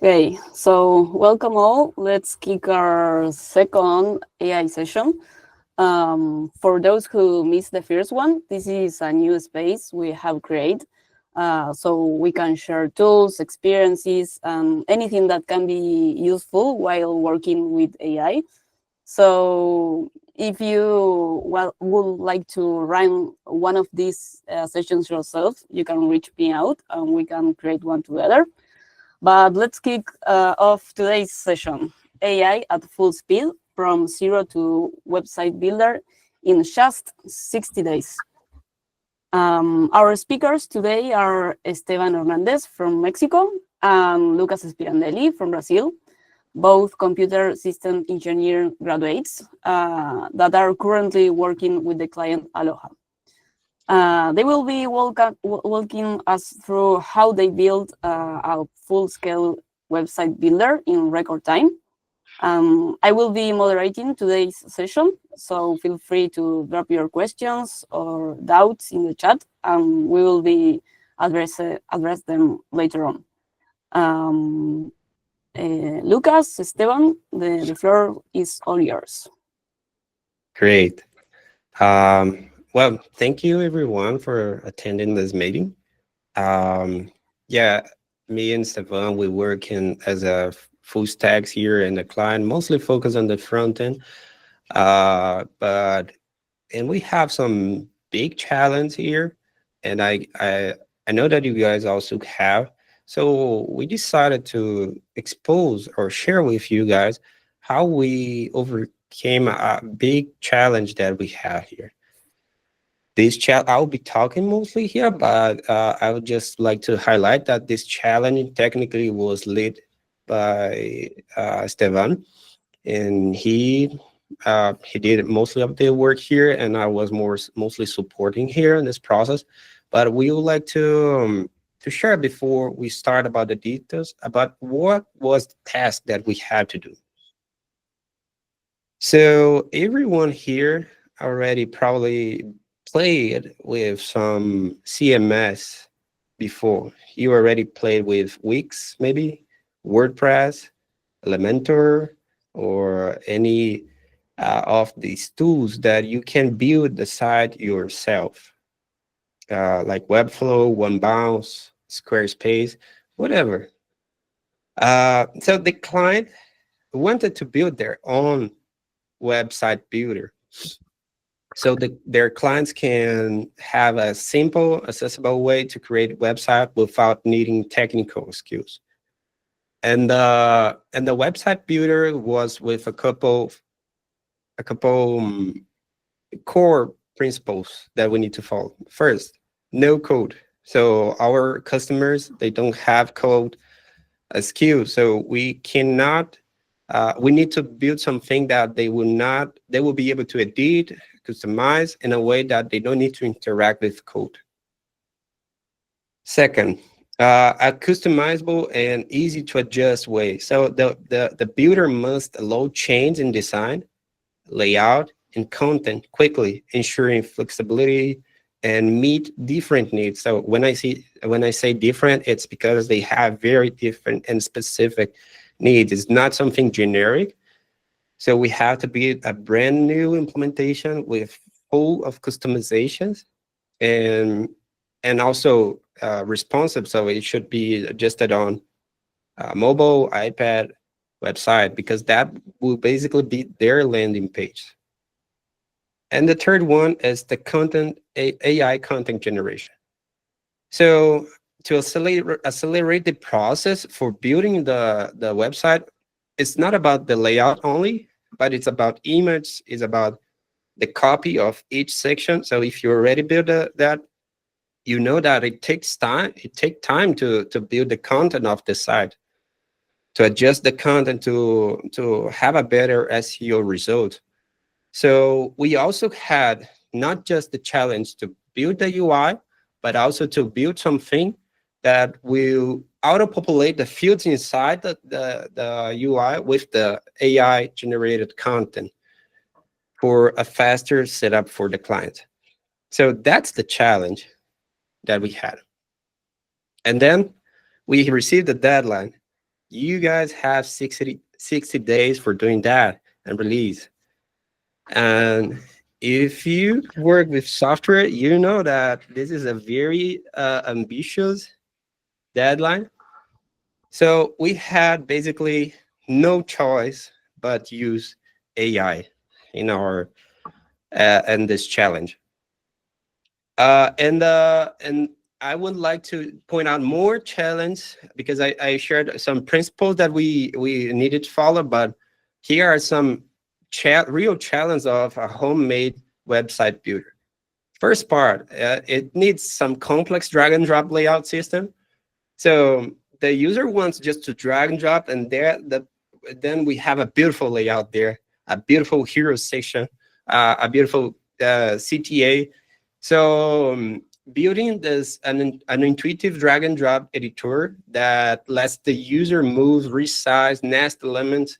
Okay, so welcome all. Let's kick our second AI session. For those who missed the first one, this is a new space we have created. So we can share tools, experiences, and anything that can be useful while working with AI. So if you would like to run one of these sessions yourself, you can reach me out and we can create one together. But let's kick off today's session, AI at full speed from zero to website builder in just 60 days. Our speakers today are Esteban Hernandez from Mexico and Lucas Spirandelli from Brazil, both computer system engineer graduates that are currently working with the client Aloha. They will be walking us through how they build a full-scale website builder in record time. I will be moderating today's session, so feel free to drop your questions or doubts in the chat, and we will be address them later on. Lucas, Esteban, the floor is all yours. Great. Well, thank you everyone for attending this meeting. Yeah, me and Stefan, we work in as a full stacks here in the client, mostly focus on the front end. But and we have some big challenge here, and I know that you guys also have. So we decided to expose or share with you guys how we overcame a big challenge that we have here. This chat I'll be talking mostly here, but I would just like to highlight that this challenge technically was led by Esteban, and he did mostly of the work here, and I was mostly supporting here in this process. But we would like to share before we start about the details about what was the task that we had to do. So everyone here already probably played with some CMS before. You already played with Wix, maybe WordPress, Elementor, or any of these tools that you can build the site yourself, like Webflow, OneBounce, Squarespace, whatever. So the client wanted to build their own website builder. So their clients can have a simple, accessible way to create a website without needing technical skills. And the website builder was with a couple core principles that we need to follow. First, no code. So our customers, they don't have code skills, so we cannot. We need to build something that they will be able to edit, customize in a way that they don't need to interact with code. Second, a customizable and easy to adjust way. So the builder must allow change in design, layout, and content quickly, ensuring flexibility and meet different needs. So when I say different, it's because they have very different and specific needs. It's not something generic. So we have to be a brand new implementation with full of customizations and also responsive. So it should be adjusted on mobile, iPad, website, because that will basically be their landing page. And the third one is the AI content generation. So to accelerate the process for building the website, it's not about the layout only, but it's about image, it's about the copy of each section. So if you already build that, you know that it takes time. It takes time to build the content of the site, to adjust the content to have a better SEO result. So we also had not just the challenge to build the UI, but also to build something that will auto-populate the fields inside the UI with the AI generated content for a faster setup for the client. So that's the challenge that we had. And then we received the deadline. You guys have 60 days for doing that and release. And if you work with software, you know that this is a very ambitious deadline. So we had basically no choice but use AI in our in this challenge. And I would like to point out more challenge because I shared some principles that we needed to follow, but here are some real challenge of a homemade website builder. First part, it needs some complex drag and drop layout system. So the user wants just to drag and drop, and then we have a beautiful layout there, a beautiful hero section, a beautiful CTA. So building this an intuitive drag and drop editor that lets the user move, resize, nest elements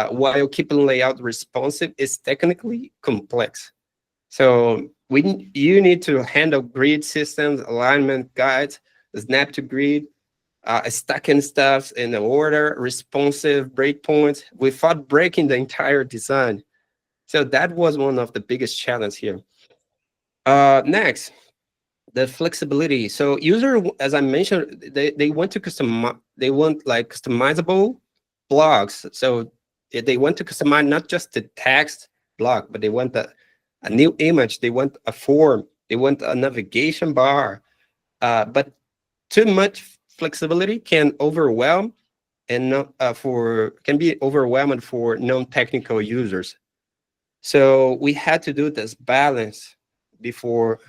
while keeping layout responsive is technically complex. So you need to handle grid systems, alignment guides, snap to grid, stacking stuff in the order, responsive breakpoints without breaking the entire design. So that was one of the biggest challenges here. Next, the flexibility. So user, as I mentioned, they want to they want like customizable blocks. So they want to customize not just the text block, but they want a new image. They want a form. They want a navigation bar. But too much flexibility can overwhelm and not, can be overwhelming for non-technical users. So we had to do this balance before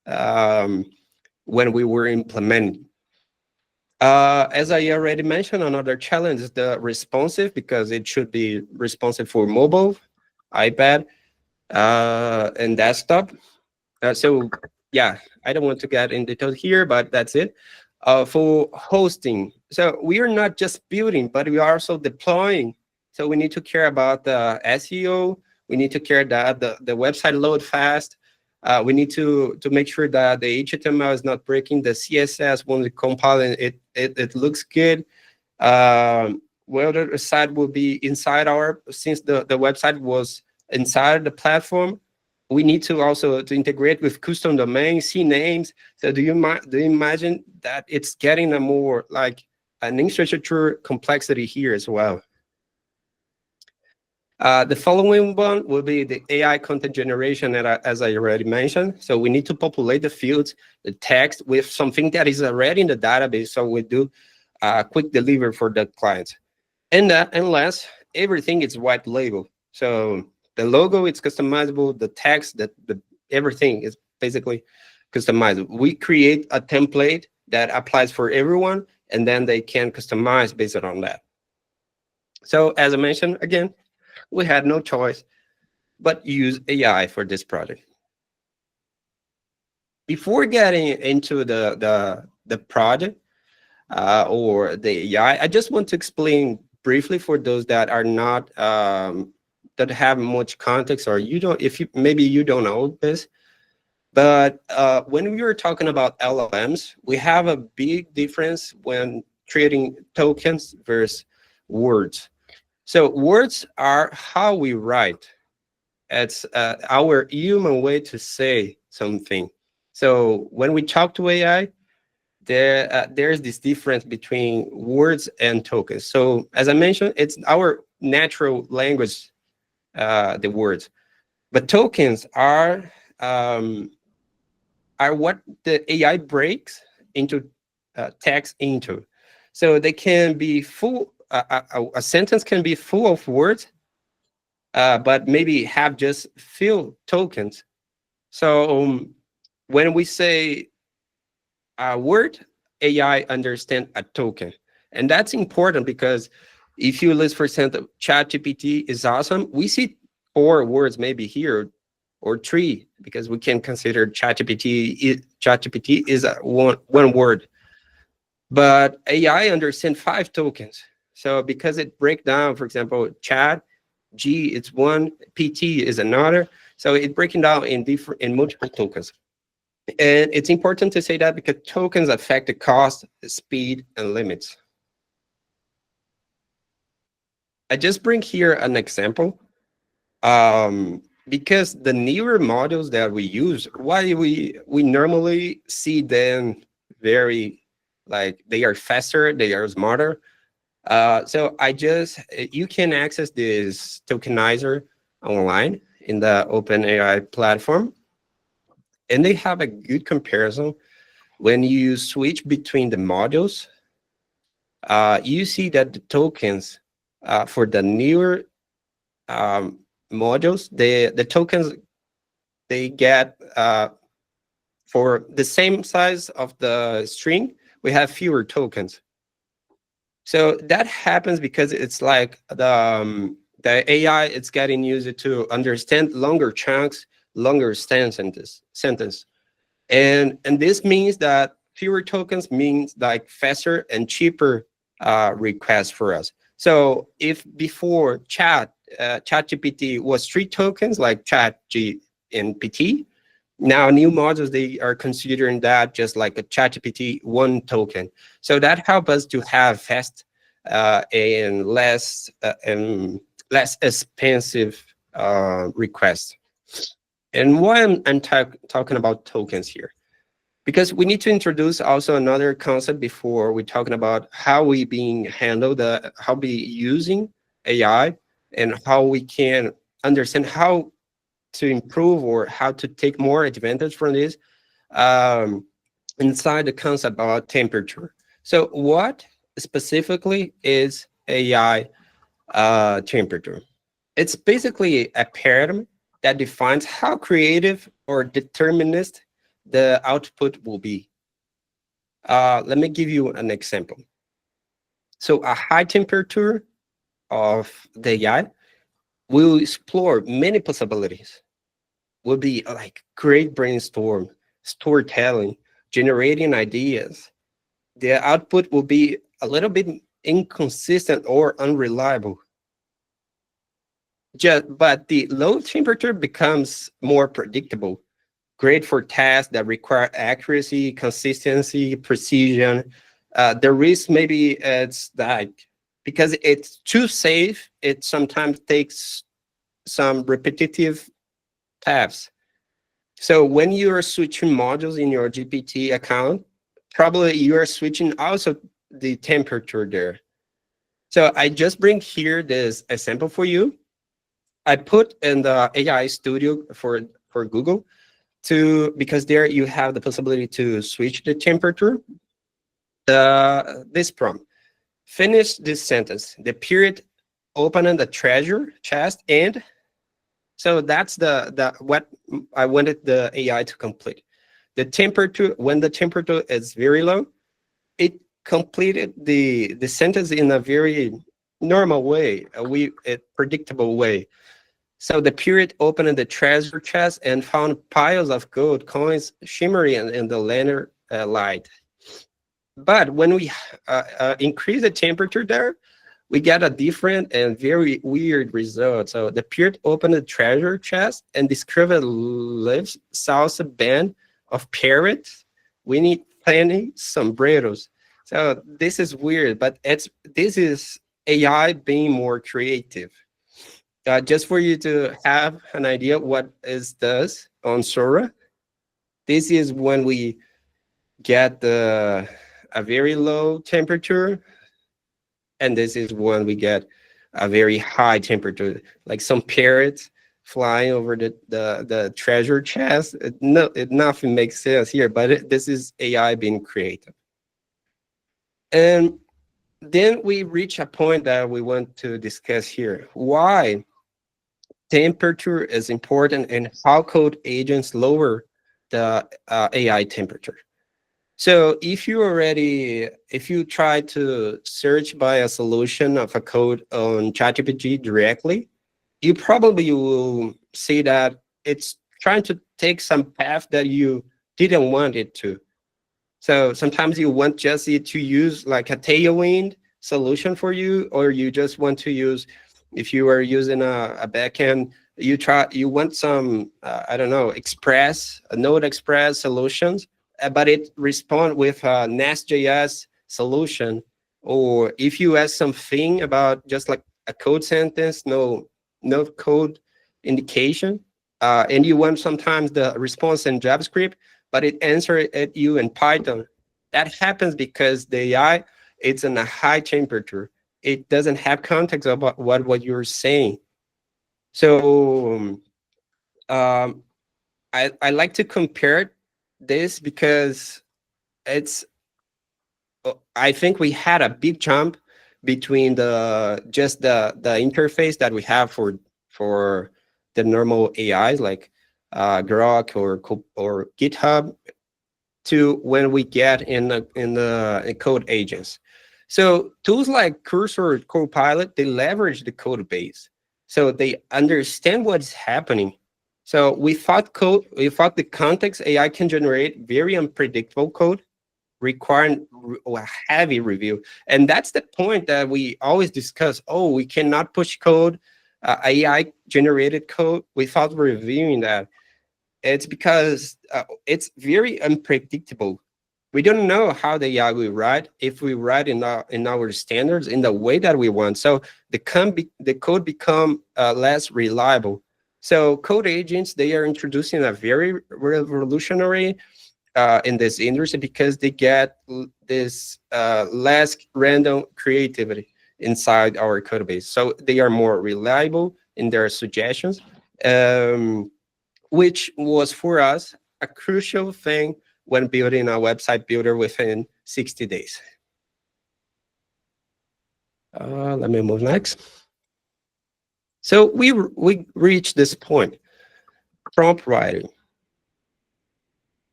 um, when we were implementing. As I already mentioned, another challenge is the responsive, because it should be responsive for mobile, iPad, and desktop. So yeah, I don't want to get in detail here, but that's it. For hosting, so we are not just building, but we are also deploying. So we need to care about the SEO. We need to care that the website load fast. We need to make sure that the HTML is not breaking the CSS when we compile it looks good. Whether the site will be inside since the website was inside the platform, we need to also to integrate with custom domains, CNAMEs. So do you imagine that it's getting a more like an infrastructure complexity here as well? The following one will be the AI content generation, as I already mentioned. So we need to populate the fields, the text with something that is already in the database. So we do quick delivery for the clients. And unless everything is white label. So the logo is customizable, the text, everything is basically customizable. We create a template that applies for everyone, and then they can customize based on that. So as I mentioned, again, we had no choice but use AI for this project. Before getting into the project or the AI, I just want to explain briefly for those that are not that have much context, or you don't, if you maybe you don't know this, but when we were talking about LLMs, we have a big difference when creating tokens versus words. So words are how we write. It's our human way to say something. So when we talk to AI, there's this difference between words and tokens. So as I mentioned, it's our natural language, the words, but tokens are what the AI breaks into text into. So they can be full. A sentence can be full of words, but maybe have just few tokens. So when we say a word, AI understand a token, and that's important because if you list, for example, ChatGPT is awesome, we see 4 words maybe here or 3 because we can consider ChatGPT is one word, but AI understand 5 tokens. So because it break down, for example, chat G it's one, PT is another, so it breaking down in multiple tokens. And it's important to say that because tokens affect the cost, the speed, and limits. I just bring here an example, because the newer models that we use, why we normally see them very, like, they are faster, they are smarter. So you can access this tokenizer online in the OpenAI platform, and they have a good comparison. When you switch between the modules, you see that the tokens, for the newer um, modules, the tokens they get, for the same size of the string, we have fewer tokens. So that happens because it's like the AI, it's getting used to understand longer chunks, longer sentence. And this means that fewer tokens means like faster and cheaper requests for us. So if before ChatGPT was 3 tokens, like ChatGPT, now new models, they are considering that just like a ChatGPT 1 token. So that helps us to have fast and less expensive requests. And why I'm talking about tokens here? Because we need to introduce also another concept before we're talking about how we being handled, how we using AI, and how we can understand how to improve or how to take more advantage from this, um, inside the concept about temperature. So what specifically is AI temperature? It's basically a paradigm that defines how creative or determinist the output will be. Let me give you an example. So a high temperature of the AI will explore many possibilities. Will be like great brainstorm, storytelling, generating ideas. The output will be a little bit inconsistent or unreliable. But the low temperature becomes more predictable, great for tasks that require accuracy, consistency, precision. The risk maybe it's that because it's too safe, it sometimes takes some repetitive tasks. So when you are switching modules in your GPT account, probably you are switching also the temperature there. So I just bring here this example for you. I put in the AI Studio for Google because there you have the possibility to switch the temperature. This prompt: finish this sentence. The period opening the treasure chest, and so that's the what I wanted the AI to complete. The temperature, when the temperature is very low, it completed the sentence in a very normal way, a predictable way. So the period opened the treasure chest and found piles of gold coins shimmering in the lantern light. But when we increase the temperature there, we get a different and very weird result. So the period opened the treasure chest and discovered lives salsa band of parrots. We need plenty sombreros. So this is weird, but this is AI being more creative. Just for you to have an idea what it does on Sora, this is when we get a very low temperature, and this is when we get a very high temperature, like some parrots flying over the treasure chest. Nothing makes sense here, but this is AI being creative. And then we reach a point that we want to discuss here. Why temperature is important and how code agents lower the AI temperature. So if you try to search by a solution of a code on ChatGPT directly, you probably will see that it's trying to take some path that you didn't want it to. So sometimes you want just it to use like a tailwind solution for you, or you just want to use, if you are using a backend, you want some I don't know, Node Express solutions, but it respond with a Nest.js solution. Or if you ask something about just like a code sentence, no code indication, and you want sometimes the response in JavaScript, but it answers at you in Python. That happens because the AI, it's in a high temperature. It doesn't have context about what you're saying. So I like to compare this because it's I think we had a big jump between the interface that we have for the normal AIs like Grok or GitHub to when we get in code agents. So tools like Cursor or Copilot, they leverage the code base, so they understand what's happening. So we thought the context AI can generate very unpredictable code requiring a heavy review. And that's the point that we always discuss. Oh, we cannot push code, AI generated code without reviewing that. It's because it's very unpredictable. We don't know how the AI will write if we write in our standards in the way that we want. So the code become less reliable. So code agents, they are introducing a very revolutionary in this industry because they get this less random creativity inside our code base. So they are more reliable in their suggestions, which was for us a crucial thing when building a website builder within 60 days. Let me move next. So we reached this point, prompt writing.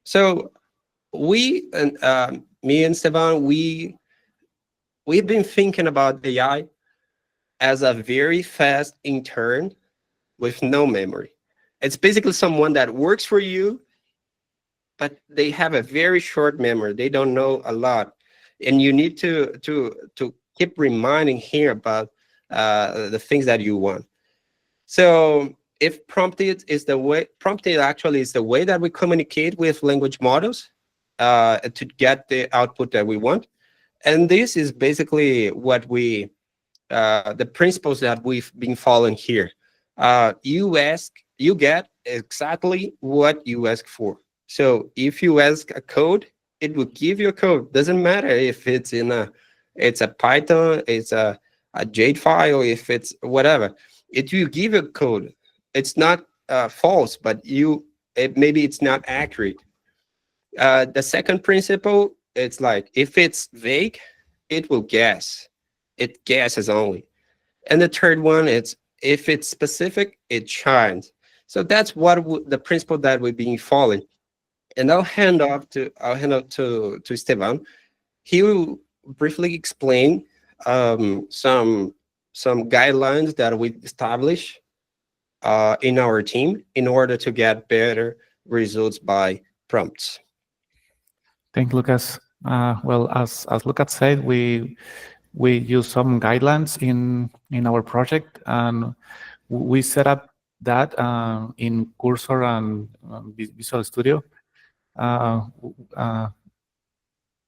So we and me and Stefan, we've been thinking about AI as a very fast intern with no memory. It's basically someone that works for you, but they have a very short memory. They don't know a lot, and you need to keep reminding him about the things that you want. So if prompted actually is the way that we communicate with language models to get the output that we want. And this is basically what the principles that we've been following here. You get exactly what you ask for. So if you ask a code, it will give you a code. Doesn't matter if it's a Python, it's a Jade file, if it's whatever. It will give you code. It's not false, but maybe it's not accurate. The second principle, it's like if it's vague, it will guess. It guesses only. And the third one, it's if it's specific, it shines. So that's the principle that we've been following. And I'll hand off to Esteban. He will briefly explain some guidelines that we establish in our team in order to get better results by prompts. Thank you, Lucas. Well, as Lucas said, we use some guidelines in our project, and we set up that in Cursor and Visual Studio.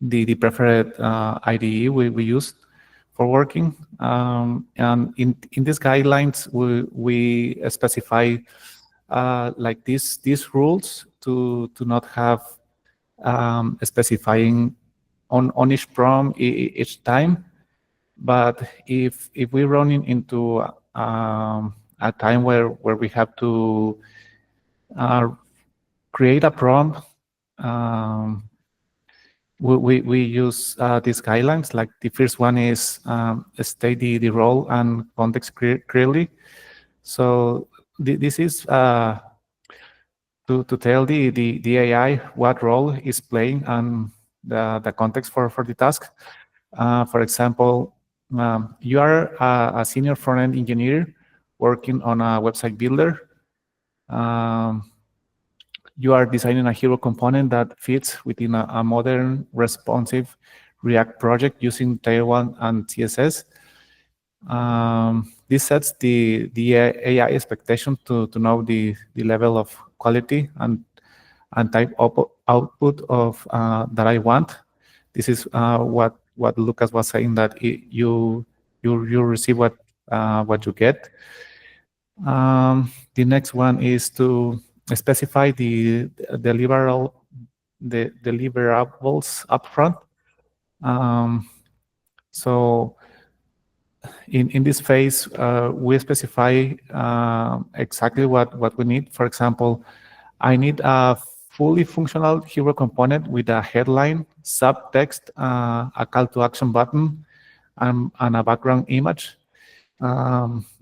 The preferred IDE we used for working, and in these guidelines we specify like these rules to not have specifying on each prompt each time. But if we run into a time where we have to create a prompt, we use these guidelines. Like the first one is state the role and context clearly. So this is to tell the AI what role is playing and the context for the task. For example, you are a senior front-end engineer working on a website builder. You are designing a hero component that fits within a modern, responsive React project using Tier 1 and CSS. This sets the AI expectation to know the level of quality and type of output of that I want. This is what Lucas was saying, that you receive what what you get. The next one is to specify the deliverables upfront. So in this phase, we specify exactly what we need. For example, I need a fully functional hero component with a headline, subtext, a call to action button, and a background image.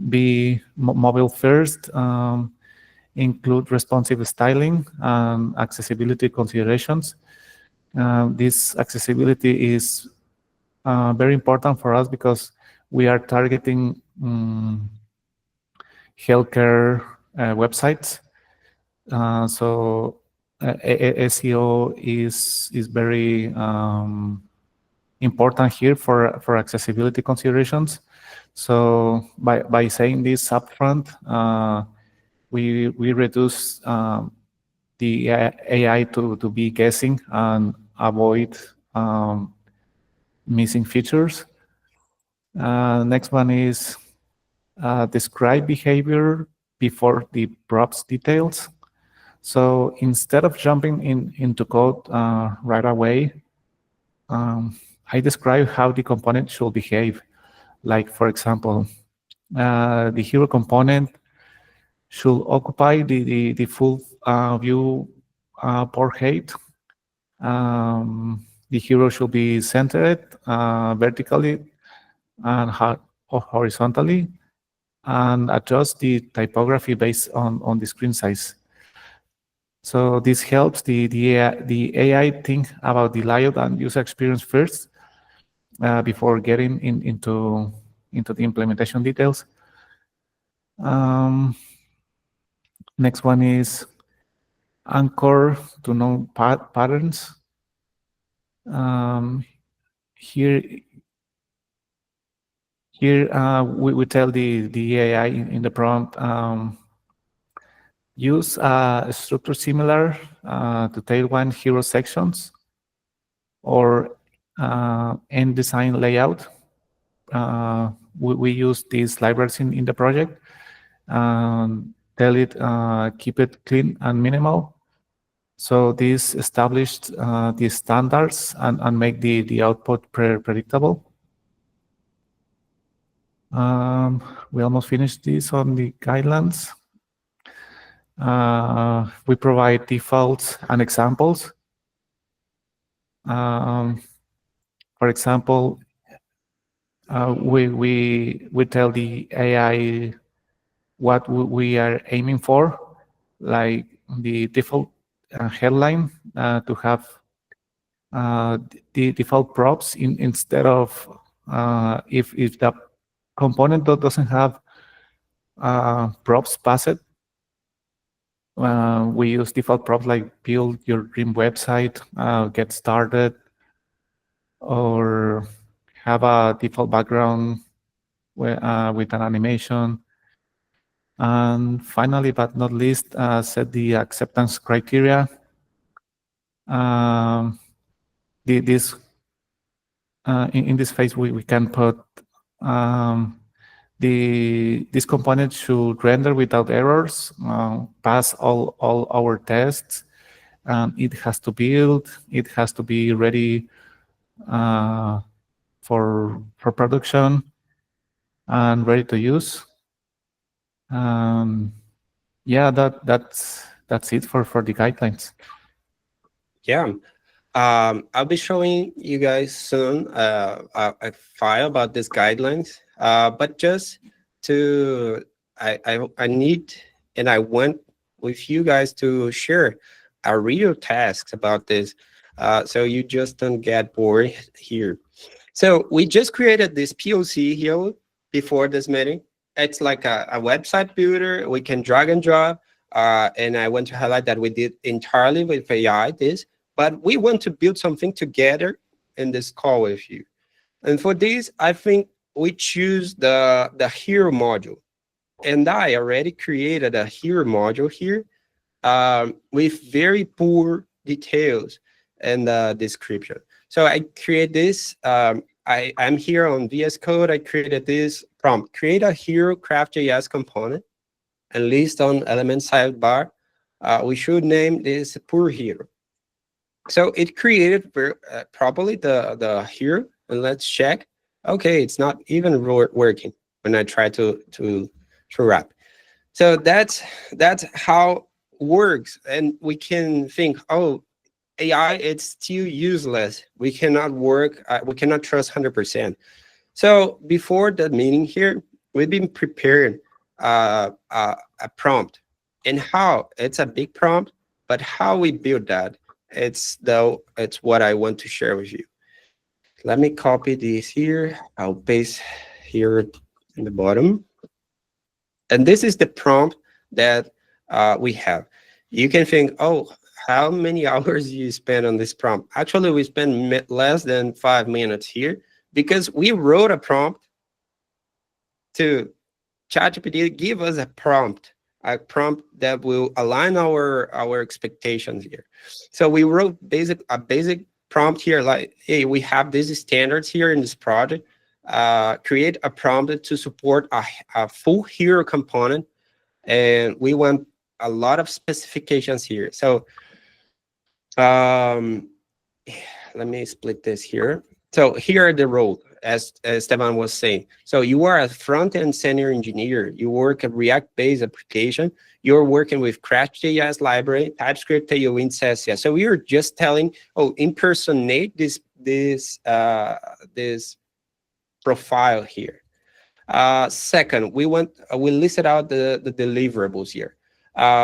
Be mobile first, include responsive styling and accessibility considerations. This accessibility is very important for us because we are targeting healthcare websites. So SEO is very important here for accessibility considerations. So by saying this upfront, we reduce the AI to be guessing and avoid missing features. Next one is describe behavior before the props details. So instead of jumping into code right away, I describe how the component should behave. Like, for example, the hero component should occupy the full view portrait. The hero should be centered vertically and horizontally, and adjust the typography based on the screen size. So this helps the AI think about the layout and user experience first before getting into the implementation details. Next one is anchor to known patterns. Here we tell the AI in the prompt, use a structure similar to Tailwind hero sections or end design layout. We use these libraries in the project and tell it keep it clean and minimal. So this established the standards and make the output predictable. We almost finished this on the guidelines. We provide defaults and examples. For example, we tell the AI what we are aiming for, like the default headline to have the default props instead of if the component doesn't have props passed. We use default props like build your dream website, get started, or have a default background with an animation. And finally, but not least, set the acceptance criteria. This in this phase, we can put this component should render without errors, pass all our tests. It has to build. It has to be ready for production and ready to use. Yeah, that's it for the guidelines. Yeah. I'll be showing you guys soon a file about these guidelines. But just to, I need, and I want with you guys to share a real tasks about this, so you just don't get bored here. So we just created this POC here before this meeting. It's like a website builder. We can drag and drop. And I want to highlight that we did entirely with AI this, but we want to build something together in this call with you. And for this, I think we choose the hero module. And I already created a hero module here with very poor details in the description. So I create this I'm here on VS Code. I created this prompt: create a hero craft.js component and list on element sidebar. We should name this poor hero. So it created properly the hero, and let's check. Okay, it's not even working when I try to wrap. So that's how works, and we can think, oh, AI, it's still useless. We cannot work. We cannot trust 100%. So before the meeting here, we've been preparing a prompt, and how it's a big prompt, but how we build that, it's what I want to share with you. Let me copy this here. I'll paste here in the bottom, and this is the prompt that we have. You can think, oh, how many hours you spend on this prompt? Actually, we spend less than 5 minutes here, because we wrote a prompt to ChatGPT give us a prompt that will align our expectations here. So we wrote a basic prompt here, like, hey, we have these standards here in this project. Create a prompt to support a full hero component, and we want a lot of specifications here. So let me split this here. So here are the roles, as Esteban was saying. So you are a front-end senior engineer. You work a React-based application. You're working with Craft.js library, TypeScript, Tailwind, Sass. So we are just telling, oh, impersonate this profile here. Second, we listed out the deliverables here.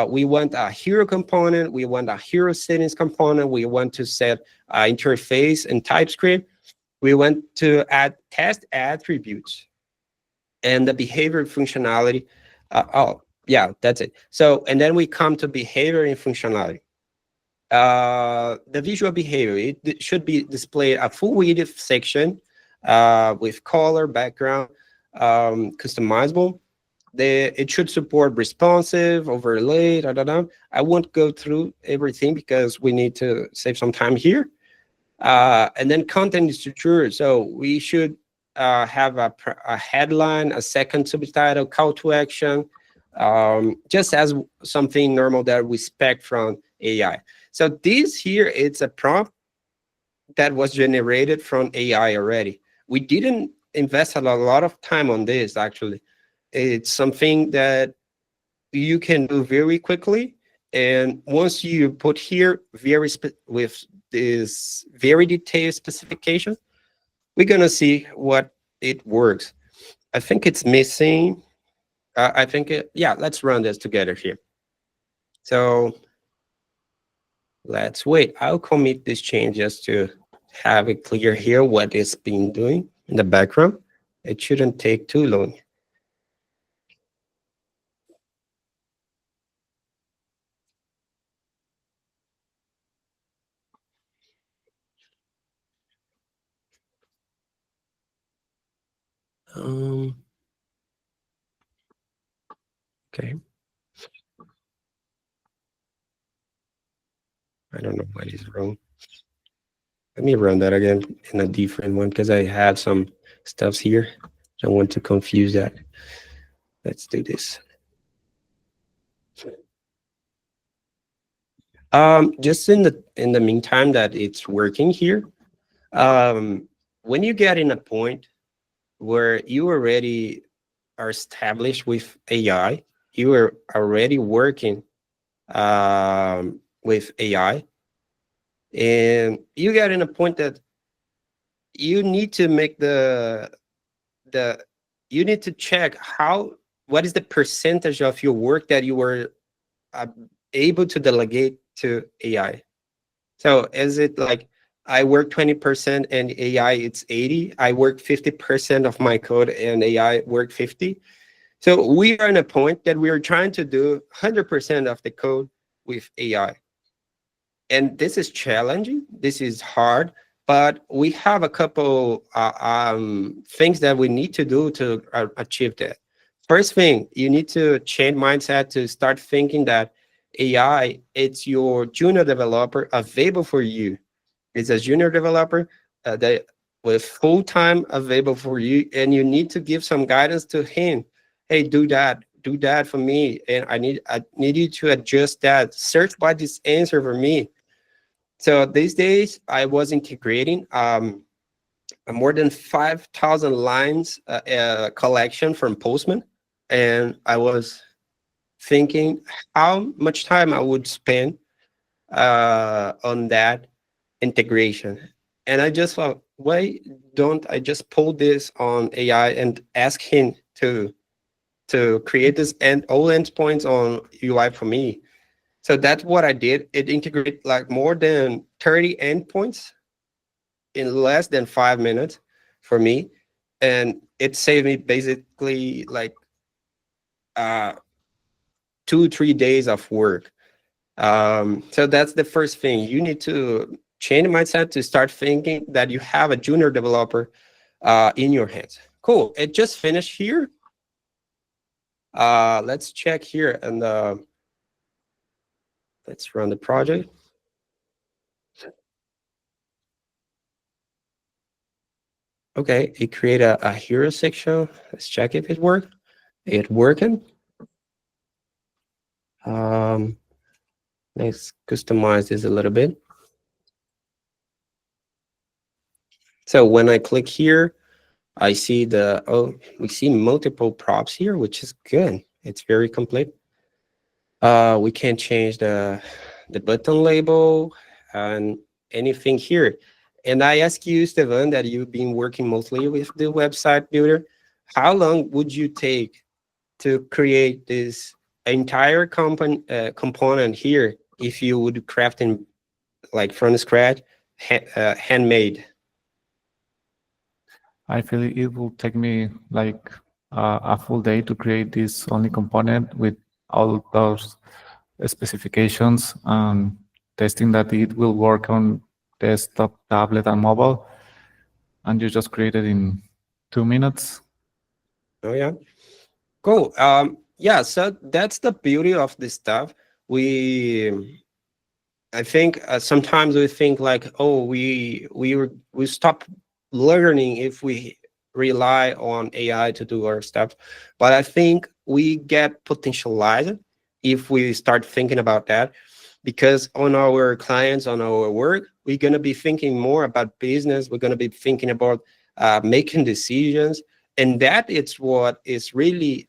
We want a hero component. We want a hero settings component. We want to set interface in TypeScript. We want to add test attributes and the behavior functionality. Oh, yeah, that's it. So, and then we come to behavior and functionality. The visual behavior, it should be displayed a full width section with color, background, customizable. It should support responsive, overlay, I won't go through everything because we need to save some time here. And then content structure. So we should have a headline, a second subtitle, call to action, just as something normal that we expect from AI. So this here, it's a prompt that was generated from AI already. We didn't invest a lot of time on this, actually. It's something that you can do very quickly. And once you put here with this very detailed specification, we're going to see what it works. I think it's missing. Yeah, let's run this together here. So let's wait. I'll commit this change just to have it clear here what it's been doing in the background. It shouldn't take too long. Okay. I don't know what is wrong. Let me run that again in a different one because I have some stuffs here. I want to confuse that. Let's do this. Just in the meantime that it's working here, when you get in a point where you already are established with AI, you are already working with AI, and you get in a point that you need to make you need to check what is the percentage of your work that you were able to delegate to AI. So is it like I work 20% and AI it's 80? I work 50% of my code and AI work 50? So we are in a point that we are trying to do 100% of the code with AI. And this is challenging. This is hard, but we have a couple things that we need to do to achieve that. First thing, you need to change mindset to start thinking that AI, it's your junior developer available for you. It's a junior developer that with full time available for you, and you need to give some guidance to him. Hey, do that for me, and I need you to adjust that. Search by this answer for me. So these days, I was integrating a more than 5,000 lines collection from Postman, and I was thinking how much time I would spend on that integration. And I just thought, why don't I just pull this on AI and ask him to create this all endpoints on UI for me? So that's what I did. It integrated like more than 30 endpoints in less than 5 minutes for me, and it saved me basically like 2-3 days of work. So that's the first thing. You need to change the mindset to start thinking that you have a junior developer in your hands. Cool. It just finished here. Let's check here, and let's run the project. Okay, it created a hero section. Let's check if it worked. It working. Let's customize this a little bit. So when I click here, I see we see multiple props here, which is good. It's very complete. We can change the button label and anything here. And I ask you, Estevan, that you've been working mostly with the website builder. How long would you take to create this entire component here if you would craft it like from scratch, handmade? I feel it will take me like a full day to create this only component with all those specifications and testing that it will work on desktop, tablet, and mobile. And you just create it in 2 minutes. Oh yeah, cool. Yeah, so that's the beauty of this stuff. I think sometimes we think like, oh, we stop learning if we rely on AI to do our stuff. But I think we get potentialized if we start thinking about that, because on our clients, on our work, we're going to be thinking more about business. We're going to be thinking about making decisions, and that is what is really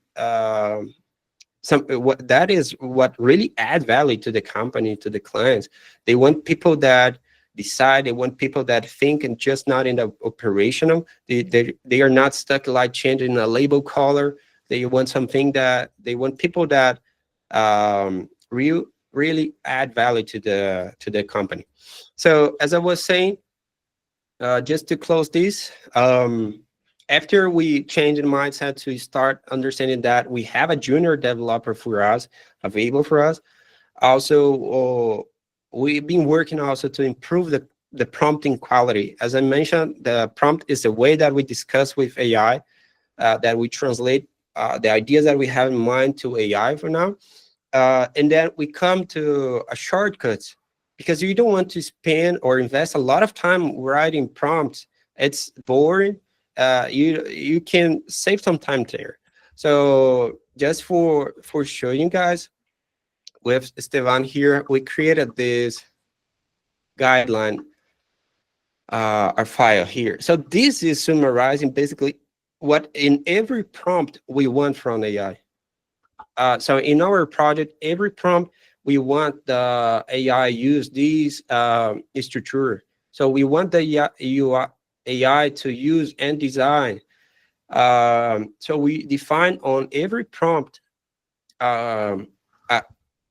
what really add value to the company, to the clients. They want people that decide. They want people that think, and just not in the operational. They are not stuck like changing a label color. They want people that really add value to the company. So as I was saying, just to close this, after we change the mindset to start understanding that we have a junior developer for us, available for us, also we've been working also to improve the prompting quality. As I mentioned, the prompt is the way that we discuss with AI, that we translate the ideas that we have in mind to AI for now. And then we come to a shortcut, because you don't want to spend or invest a lot of time writing prompts. It's boring. You can save some time there. So just for showing you guys, with Estevan here, we created this guideline, our file here. So this is summarizing basically what in every prompt we want from AI. So in our project, every prompt we want the AI use these structure. So we want the AI to use and design. So we define on every prompt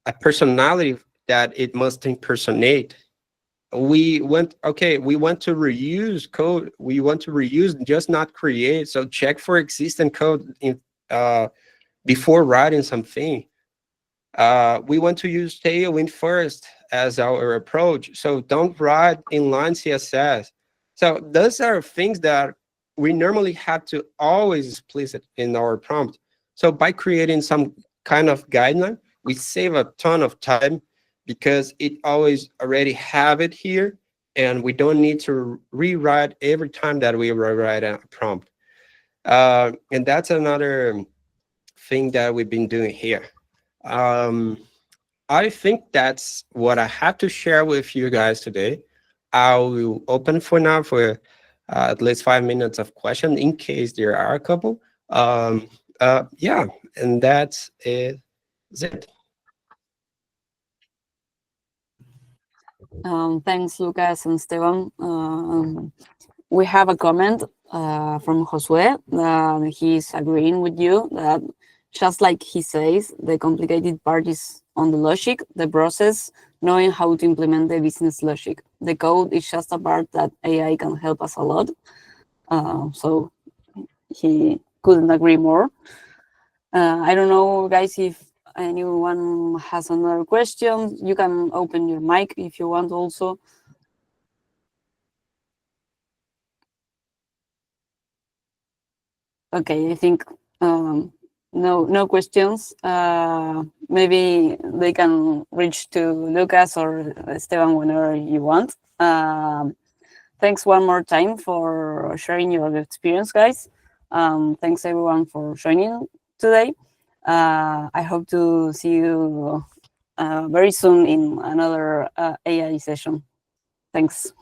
a personality that it must impersonate. We want to reuse code. We want to reuse, just not create. So check for existing code before writing something. We want to use Tailwind first as our approach. So don't write inline CSS. So those are things that we normally have to always explicit in our prompt. So by creating some kind of guideline, we save a ton of time, because it always already have it here, and we don't need to rewrite every time that we rewrite a prompt. And that's another thing that we've been doing here. I think that's what I have to share with you guys today. I will open for now for at least 5 minutes of question in case there are a couple. Yeah, and that's it. Thanks, Lucas and Esteban. We have a comment from Josue. He's agreeing with you that just like he says, the complicated part is on the logic, the process, knowing how to implement the business logic. The code is just a part that AI can help us a lot. So he couldn't agree more. I don't know, guys, if anyone has another question. You can open your mic if you want also. Okay, I think no questions. Maybe they can reach to Lucas or Esteban whenever you want. Thanks one more time for sharing your experience, guys. Thanks everyone for joining today. I hope to see you very soon in another AI session. Thanks.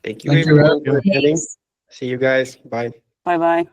Thank you, Thank you, everyone, for attending. Thanks. See you guys. Bye. Bye-bye.